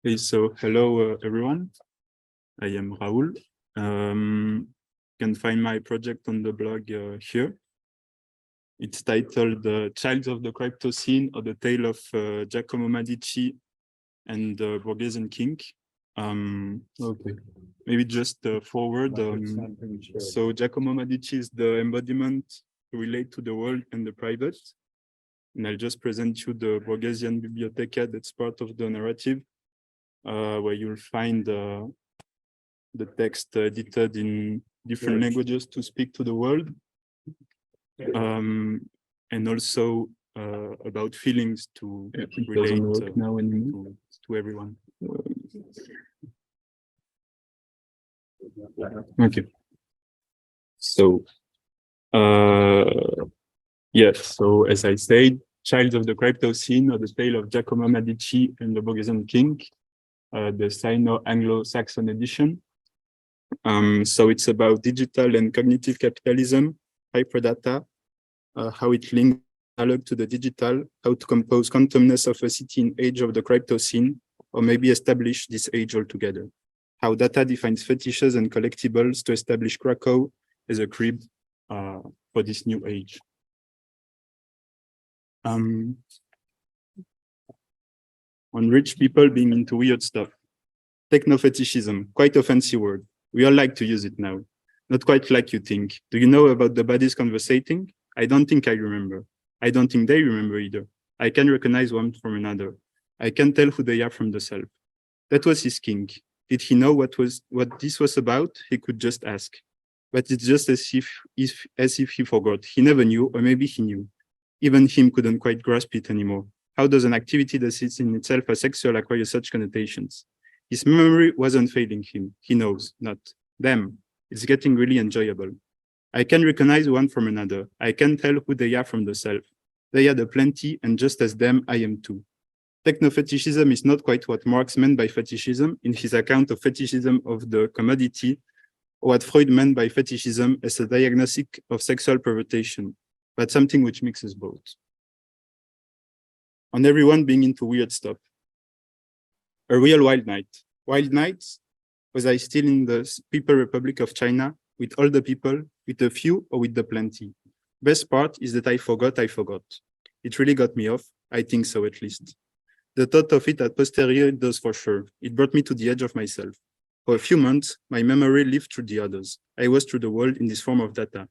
Hey, so hello everyone. I am Raúl. You can find my project on the blog here. It's titled "Childs of the Cryptocene, or the Tale of Giacomo Madici and the Borghesian King." Okay. Maybe just forward. So Giacomo Madici is the embodiment to relate to the world and the private. And I'll just present you the Borghesian Biblioteca that's part of the narrative. Where you'll find the text edited in different languages to speak to the world, and also about feelings to relate to everyone. Okay. So, yes, so as I said, Child of the Cryptocene, or the Tale of Giacomo Madici and the Borghesian King, the Sino-Anglo-Saxon edition. So it's about digital and cognitive capitalism, hyperdata, how it links analog to the digital, how to compose quantumness of a city in age of the cryptocene, or maybe establish this age altogether. How data defines fetishes and collectibles to establish Krakow as a crib for this new age. On rich people being into weird stuff. Techno-fetishism, quite a fancy word. We all like to use it now. Not quite like you think. Do you know about the bodies conversating? I don't think I remember. I don't think they remember either. I can recognize one from another. I can tell who they are from the self. That was his kink. Did he know what this was about? He could just ask. But it's just as if he forgot. He never knew, or maybe he knew. Even him couldn't quite grasp it anymore. How does an activity that sits in itself as sexual acquire such connotations? His memory wasn't failing him. He knows, not them. It's getting really enjoyable. I can recognize one from another. I can tell who they are from the self. They are the plenty, and just as them, I am too. Techno-fetishism is not quite what Marx meant by fetishism in his account of fetishism of the commodity, or what Freud meant by fetishism as a diagnostic of sexual pervertation, but something which mixes both. On everyone being into weird stuff. A real wild night. Wild nights was I still in the People Republic of China with all the people, with the few or with the plenty. Best part is that I forgot. It really got me off. I think so, at least. The thought of it at posteriori does for sure. It brought me to the edge of myself. For a few months, my memory lived through the others. I was through the world in this form of data.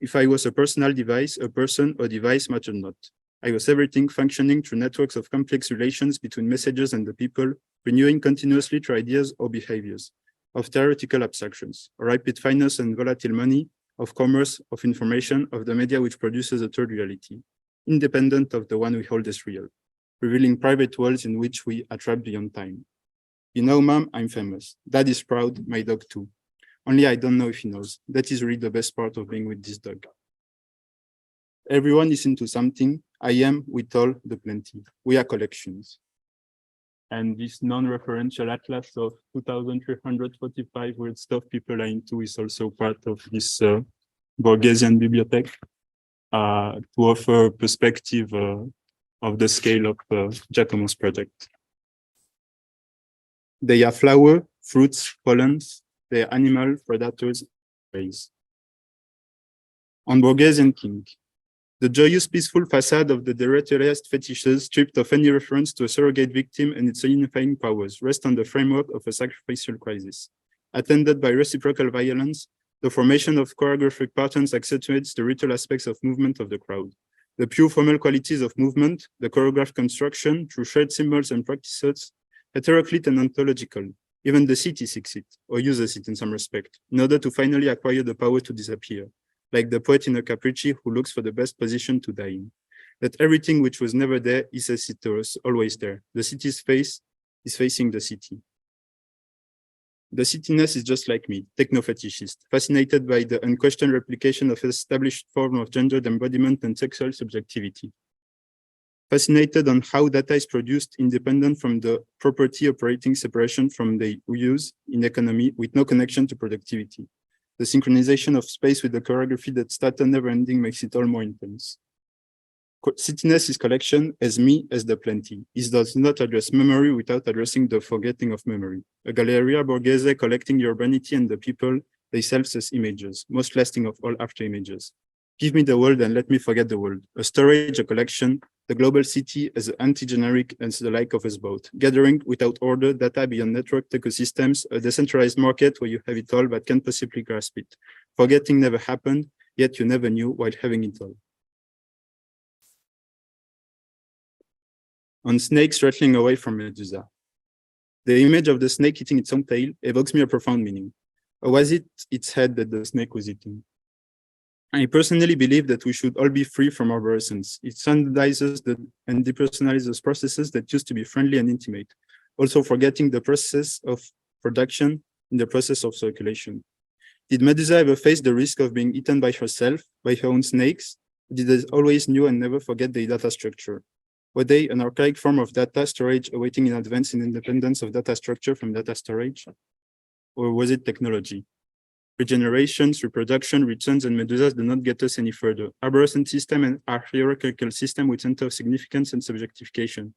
If I was a personal device, a person or device mattered not. I was everything functioning through networks of complex relations between messages and the people, renewing continuously through ideas or behaviors, of theoretical abstractions, or rapid finance and volatile money, of commerce, of information, of the media which produces a third reality, independent of the one we hold as real, revealing private worlds in which we are trapped beyond time. You know, Mom, I'm famous. Dad is proud, my dog too. Only I don't know if he knows. That is really the best part of being with this dog. Everyone is into something. I am with all the plenty. We are collections. And this non-referential atlas of 2,345 weird stuff people are into is also part of this Borghesian bibliothèque to offer a perspective of the scale of Giacomo's project. They are flower, fruits, pollens. They are animal, predators, rays. On Borghesian King. The joyous, peaceful facade of the deleterious fetishes, stripped of any reference to a surrogate victim and its unifying powers, rest on the framework of a sacrificial crisis. Attended by reciprocal violence, the formation of choreographic patterns accentuates the ritual aspects of movement of the crowd. The pure formal qualities of movement, the choreographed construction through shared symbols and practices, heteroclite and ontological. Even the city seeks it, or uses it in some respect, in order to finally acquire the power to disappear. Like the poet in a Capricci who looks for the best position to die in. That everything which was never there is as it was always there. The city's face is facing the city. The cityness is just like me, techno-fetishist, fascinated by the unquestioned replication of established form of gendered embodiment and sexual subjectivity. Fascinated on how data is produced independent from the property operating separation from the use in economy with no connection to productivity. The synchronization of space with the choreography that started never-ending makes it all more intense. Cityness is collection, as me as the plenty. It does not address memory without addressing the forgetting of memory. A Galleria Borghese collecting the urbanity and the people themselves as images, most lasting of all after images. Give me the world and let me forget the world. A storage, a collection, the global city as anti-generic and the like of us both. Gathering without order, data beyond networked ecosystems, a decentralized market where you have it all but can't possibly grasp it. Forgetting never happened, yet you never knew while having it all. On snakes rattling away from Medusa. The image of the snake eating its own tail evokes me a profound meaning. Or was it its head that the snake was eating? I personally believe that we should all be free from arborescence. It standardizes and depersonalizes processes that used to be friendly and intimate, also forgetting the process of production in the process of circulation. Did Medusa ever face the risk of being eaten by herself, by her own snakes? Did they always knew and never forget the data structure? Were they an archaic form of data storage awaiting in advance in independence of data structure from data storage? Or was it technology? Regenerations, reproduction, returns, and medusas do not get us any further. Arborescent system and our hierarchical system with center of significance and subjectification.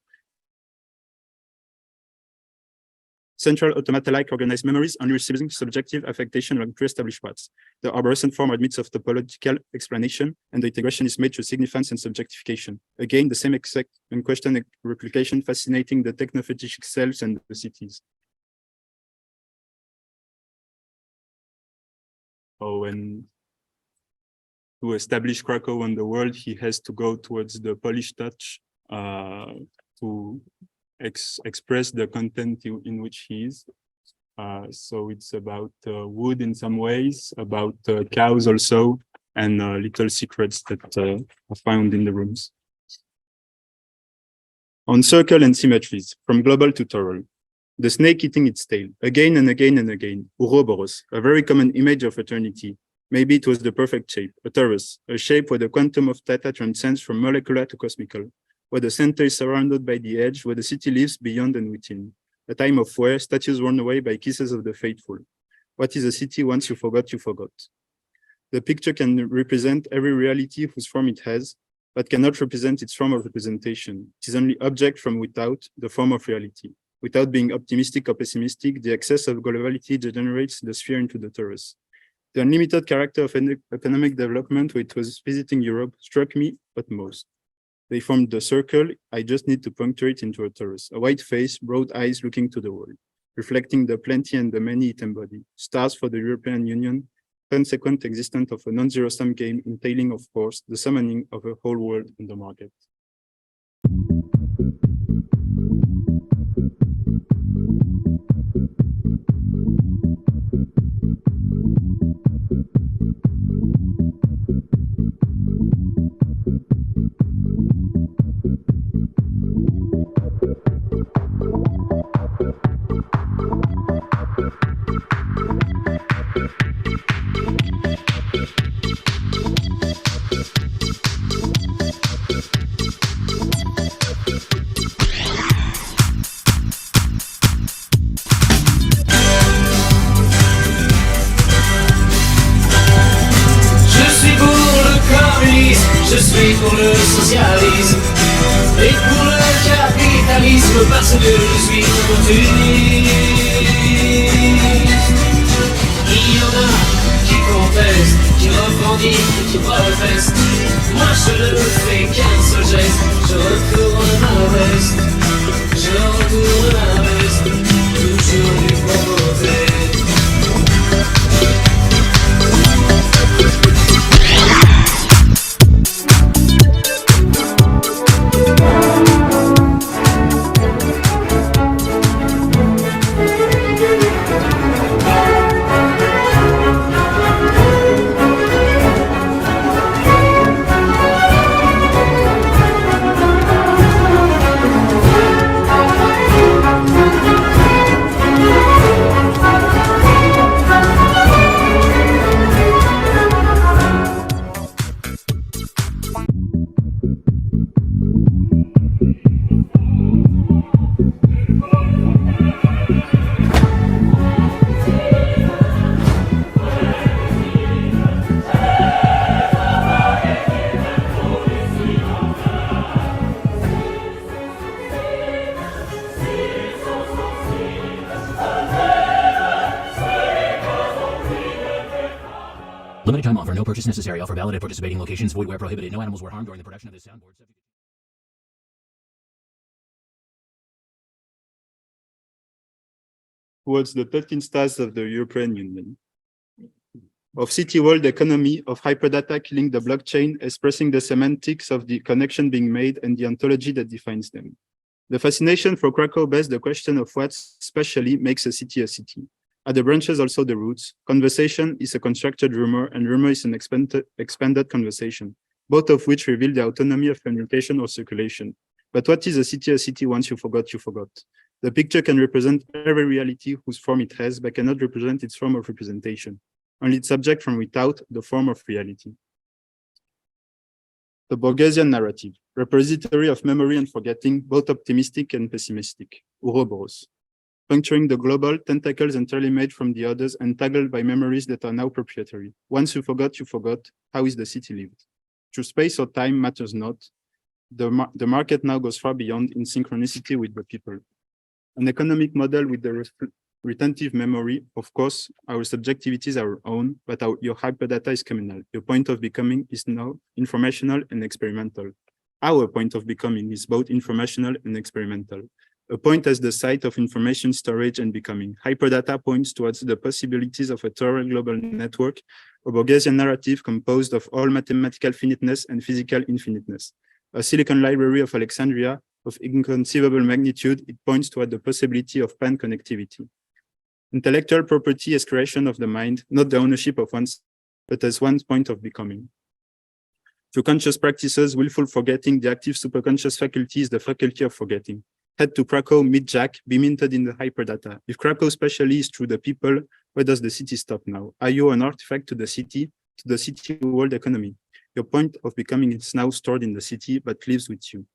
Central automata-like organized memories only receiving subjective affectation along pre-established paths. The arborescent form admits of topological explanation, and the integration is made through significance and subjectification. Again, the same exact unquestioned replication fascinating the techno-fetishic selves and the cities. Oh, and to establish Krakow on the world, he has to go towards the Polish touch to express the content in which he is. So it's about wood in some ways, about cows also, and little secrets that are found in the rooms. On circle and symmetries, from global to toral. The snake eating its tail, again and again and again, Ouroboros, a very common image of eternity. Maybe it was the perfect shape, a torus, a shape where the quantum of data transcends from molecular to cosmical, where the center is surrounded by the edge, where the city lives beyond and within. A time of where statues worn away by kisses of the faithful. What is a city once you forgot, you forgot? The picture can represent every reality whose form it has, but cannot represent its form of representation. It is only object from without, the form of reality. Without being optimistic or pessimistic, the excess of globality degenerates the sphere into the torus. The unlimited character of economic development when it was visiting Europe struck me utmost. They formed the circle, I just need to puncture it into a torus. A white face, broad eyes looking to the world, reflecting the plenty and the many it embodied. Stars for the European Union, consequent existence of a non-zero-sum game entailing, of course, the summoning of a whole world in the market. Je suis pour le socialisme et pour le capitalisme parce que je suis opportuniste. Il y en a qui contestent, qui revendiquent, qui protestent. Moi je ne fais qu'un seul geste, je retourne ma veste, je retourne ma veste, toujours du bon côté. Limited time offer. No purchase necessary. Offer valid at participating locations. Void where prohibited. No animals were harmed during the production of this soundboard. Towards the 13 stars of the European Union. Of city world economy, of hyperdata killing the blockchain, expressing the semantics of the connection being made and the ontology that defines them. The fascination for Krakow begs the question of what specially makes a city a city. Are the branches also the roots? Conversation is a constructed rumor, and rumor is an expanded conversation, both of which reveal the autonomy of communication or circulation. But what is a city once you forgot, you forgot? The picture can represent every reality whose form it has, but cannot represent its form of representation. Only its subject from without the form of reality. The Borgesian narrative, repository of memory and forgetting, both optimistic and pessimistic, Ouroboros. Puncturing the global, tentacles entirely made from the others, entangled by memories that are now proprietary. Once you forgot, how is the city lived? Through space or time matters not. The market now goes far beyond in synchronicity with the people. An economic model with the retentive memory, of course, our subjectivity is our own, but your hyperdata is communal. Your point of becoming is now informational and experimental. Our point of becoming is both informational and experimental. A point as the site of information storage and becoming. Hyperdata points towards the possibilities of a thorough global network, a Borgesian narrative composed of all mathematical finiteness and physical infiniteness. A Silicon Library of Alexandria of inconceivable magnitude, it points toward the possibility of pan-connectivity. Intellectual property as creation of the mind, not the ownership of one's, but as one's point of becoming. Through conscious practices, willful forgetting, the active superconscious faculty is the faculty of forgetting. Head to Krakow, meet Jack, be minted in the hyperdata. If Krakow specially is through the people, where does the city stop now? Are you an artifact to the city world economy? Your point of becoming is now stored in the city, but lives with you.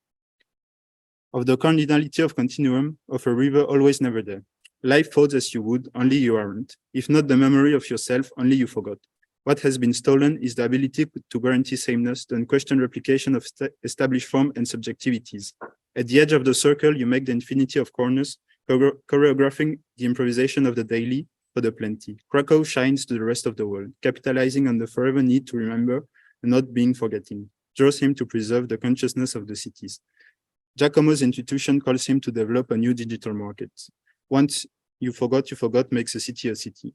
Of the cardinality of continuum, of a river always never there. Life folds as you would, only you aren't. If not the memory of yourself, only you forgot. What has been stolen is the ability to guarantee sameness, the unquestioned replication of established form and subjectivities. At the edge of the circle, you make the infinity of corners, choreographing the improvisation of the daily for the plenty. Krakow shines to the rest of the world, capitalizing on the forever need to remember and not being forgetting, draws him to preserve the consciousness of the cities. Giacomo's institution calls him to develop a new digital market. Once you forgot makes a city a city.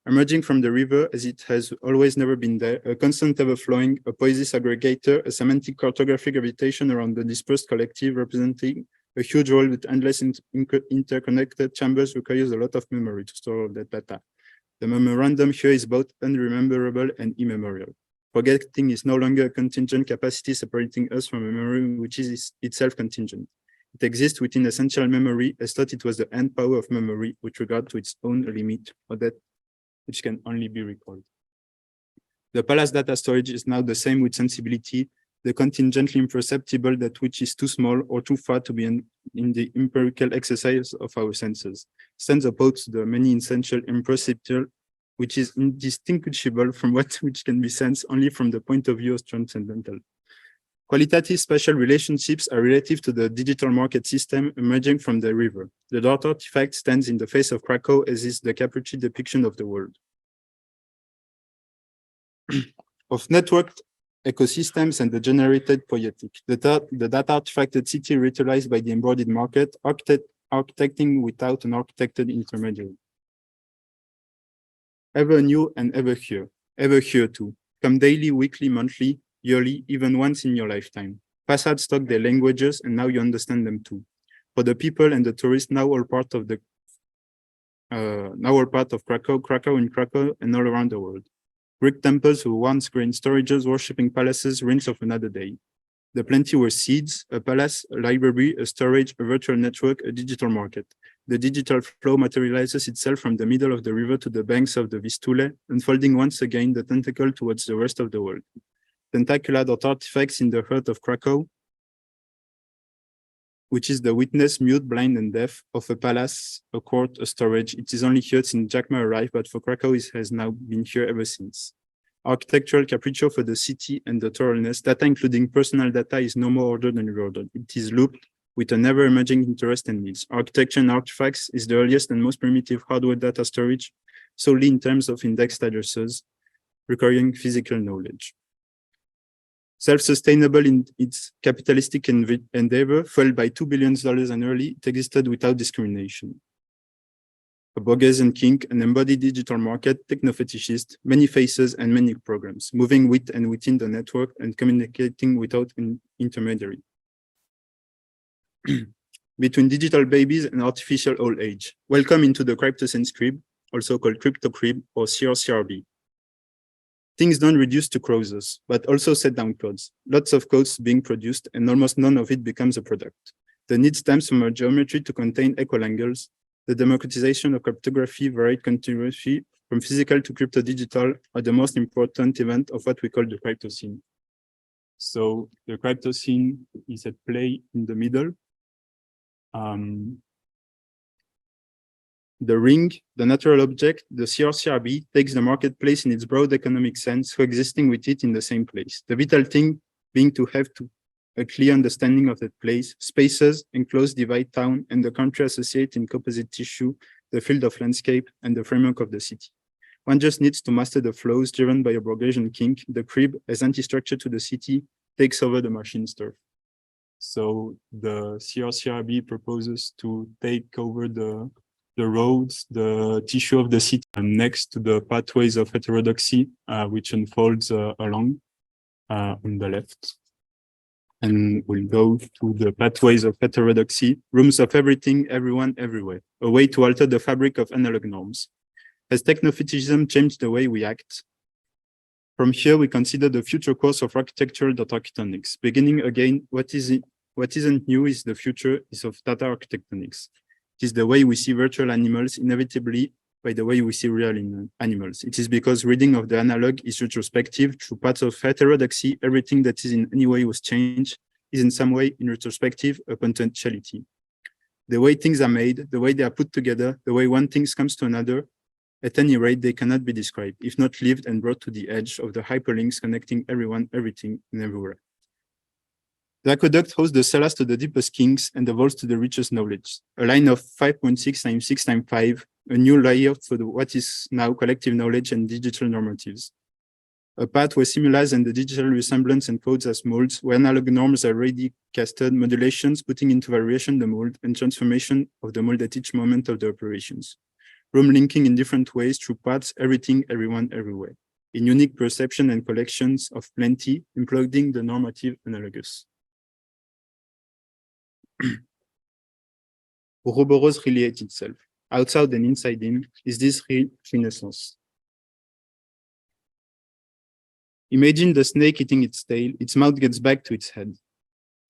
Emerging from the river as it has always never been there, a constant ever-flowing, a poesis aggregator, a semantic cartographic gravitation around the dispersed collective representing a huge world with endless interconnected chambers requires a lot of memory to store all that data. The memorandum here is both unrememberable and immemorial. Forgetting is no longer a contingent capacity separating us from a memory which is itself contingent. It exists within essential memory as thought it was the end power of memory with regard to its own limit or that which can only be recalled. The palace data storage is now the same with sensibility, the contingently imperceptible that which is too small or too far to be in the empirical exercise of our senses, stands opposed to the many essential imperceptible, which is indistinguishable from what which can be sensed only from the point of view of transcendental. Qualitative spatial relationships are relative to the digital market system emerging from the river. The dot artifact stands in the face of Krakow as is the Capucci depiction of the world. Of networked ecosystems and the generated poietic. The data artifacted city ritualized by the embodied market, architecting without an architected intermediary. Ever new and ever here too. Come daily, weekly, monthly, yearly, even once in your lifetime. Facades stock their languages and now you understand them too. For the people and the tourists, now all part of Krakow and all around the world. Greek temples who once grain storages, worshipping palaces, rings of another day. The plenty were seeds, a palace, a library, a storage, a virtual network, a digital market. The digital flow materializes itself from the middle of the river to the banks of the Vistule, unfolding once again the tentacle towards the rest of the world. Tentacular artifacts in the heart of Krakow, which is the witness, mute, blind, and deaf of a palace, a court, a storage. It is only here since Jackma arrived, but for Krakow, it has now been here ever since. Architectural capriccio for the city and the thoroughness, data including personal data is no more ordered than reordered. It is looped with an ever-emerging interest and needs. Architecture and artifacts is the earliest and most primitive hardware data storage, solely in terms of indexed addresses. requiring physical knowledge. Self-sustainable in its capitalistic endeavor, fueled by $2 billion annually, it existed without discrimination. A Borghesian king, an embodied digital market, techno-fetishist, many faces and many programs, moving with and within the network and communicating without an intermediary. Between digital babies and artificial old age. Welcome into the CRYPTOCENE crib, also called crypto crib or CRCRB. Things don't reduce to closures, but also set down codes. Lots of codes being produced and almost none of it becomes a product. The need stems from a geometry to contain equal angles. The democratization of cryptography, varied continuity from physical to crypto digital are the most important event of what we call the CRYPTOCENE. So the CRYPTOCENE is at play in the middle. The ring, the natural object, the CRCRB, takes the marketplace in its broad economic sense, coexisting with it in the same place. The vital thing being to have a clear understanding of that place, spaces, enclosed divide town, and the country associate in composite tissue, the field of landscape, and the framework of the city. One just needs to master the flows driven by a Borghesian king. The crib, as anti-structure to the city, takes over the machine turf. So the CRCRB proposes to take over the roads, the tissue of the city, and next to the pathways of heterodoxy, which unfolds along on the left. And we'll go to the pathways of heterodoxy, rooms of everything, everyone, everywhere, a way to alter the fabric of analog norms. Has techno-fetishism changed the way we act? From here, we consider the future course of architectural data architectonics. Beginning again, what isn't new is the future is of data architectonics. It is the way we see virtual animals inevitably by the way we see real animals. It is because reading of the analog is retrospective. Through parts of heterodoxy, everything that is in any way was changed is in some way in retrospective a potentiality. The way things are made, the way they are put together, the way one thing comes to another, at any rate, they cannot be described, if not lived and brought to the edge of the hyperlinks connecting everyone, everything, and everywhere. The aqueduct hosts the cellars to the deepest kings and the vaults to the richest knowledge. A line of 5.6 times 6 times 5, a new layer for what is now collective knowledge and digital normatives. A path where simulas and the digital resemblance and codes as molds, where analog norms are already casted, modulations, putting into variation the mold, and transformation of the mold at each moment of the operations. Room linking in different ways through paths, everything, everyone, everywhere. In unique perception and collections of plenty, including the normative analogous. Ouroboros relate itself, outside and inside in, is this renaissance. Imagine the snake eating its tail, its mouth gets back to its head.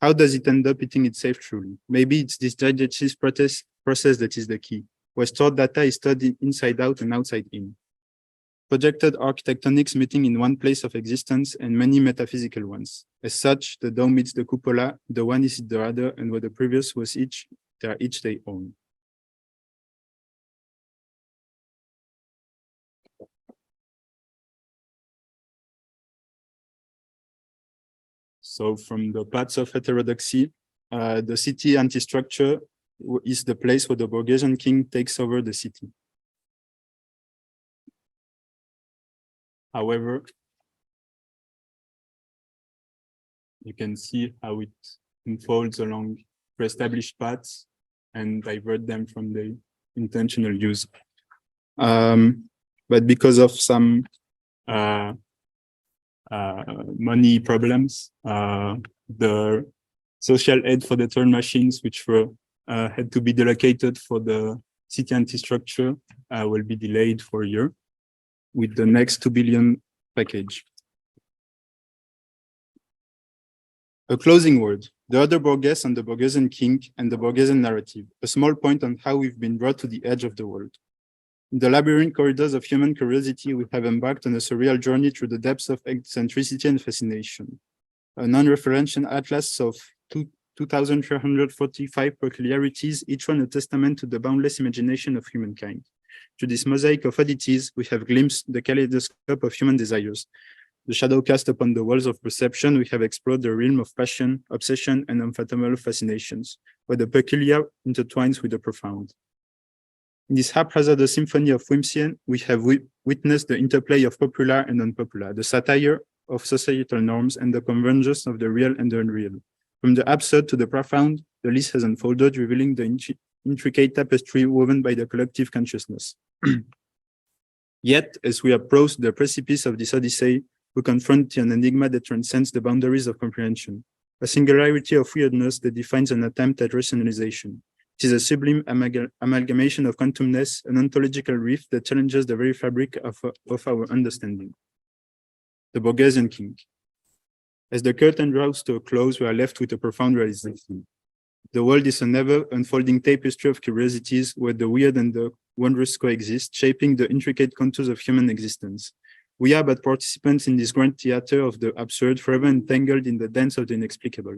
How does it end up eating itself truly? Maybe it's this digestive process that is the key, where stored data is studied inside out and outside in. Projected architectonics meeting in one place of existence and many metaphysical ones. As such, the dome meets the cupola, the one is the other, and what the previous was each, they are each their own. So from the paths of heterodoxy, the city anti-structure is the place where the Borghesian king takes over the city. However, you can see how it unfolds along pre-established paths and divert them from the intentional use. But because of some money problems, the social aid for the turn machines, which were had to be delocated for the city anti-structure, will be delayed for a year with the next 2 billion package. A closing word, the other Borges and the Borghesian king and the Borghesian narrative, a small point on how we've been brought to the edge of the world. In the labyrinth corridors of human curiosity, we have embarked on a surreal journey through the depths of eccentricity and fascination. A non-referential atlas of 2,345 peculiarities, each one a testament to the boundless imagination of humankind. Through this mosaic of oddities, we have glimpsed the kaleidoscope of human desires. The shadow cast upon the walls of perception, we have explored the realm of passion, obsession, and unfathomable fascinations, where the peculiar intertwines with the profound. In this haphazard symphony of whimsy, we have witnessed the interplay of popular and unpopular, the satire of societal norms, and the convergence of the real and the unreal. From the absurd to the profound, the list has unfolded, revealing the intricate tapestry woven by the collective consciousness. Yet, as we approach the precipice of this odyssey, we confront an enigma that transcends the boundaries of comprehension, a singularity of weirdness that defines an attempt at rationalization. It is a sublime amalgamation of quantumness, an ontological rift that challenges the very fabric of our understanding. The Borgesian King. As the curtain draws to a close, we are left with a profound realization. The world is an ever-unfolding tapestry of curiosities where the weird and the wondrous coexist, shaping the intricate contours of human existence. We are but participants in this grand theater of the absurd, forever entangled in the dance of the inexplicable.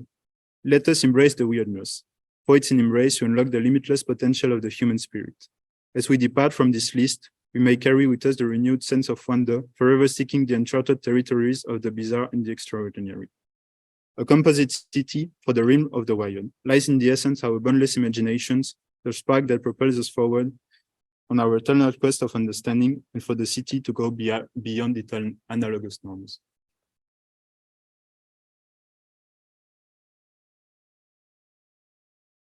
Let us embrace the weirdness, for it's in embrace to unlock the limitless potential of the human spirit. As we depart from this list, we may carry with us the renewed sense of wonder, forever seeking the uncharted territories of the bizarre and the extraordinary. A composite city for the realm of the wild lies in the essence of our boundless imaginations, the spark that propels us forward on our eternal quest of understanding, and for the city to go beyond its analogous norms.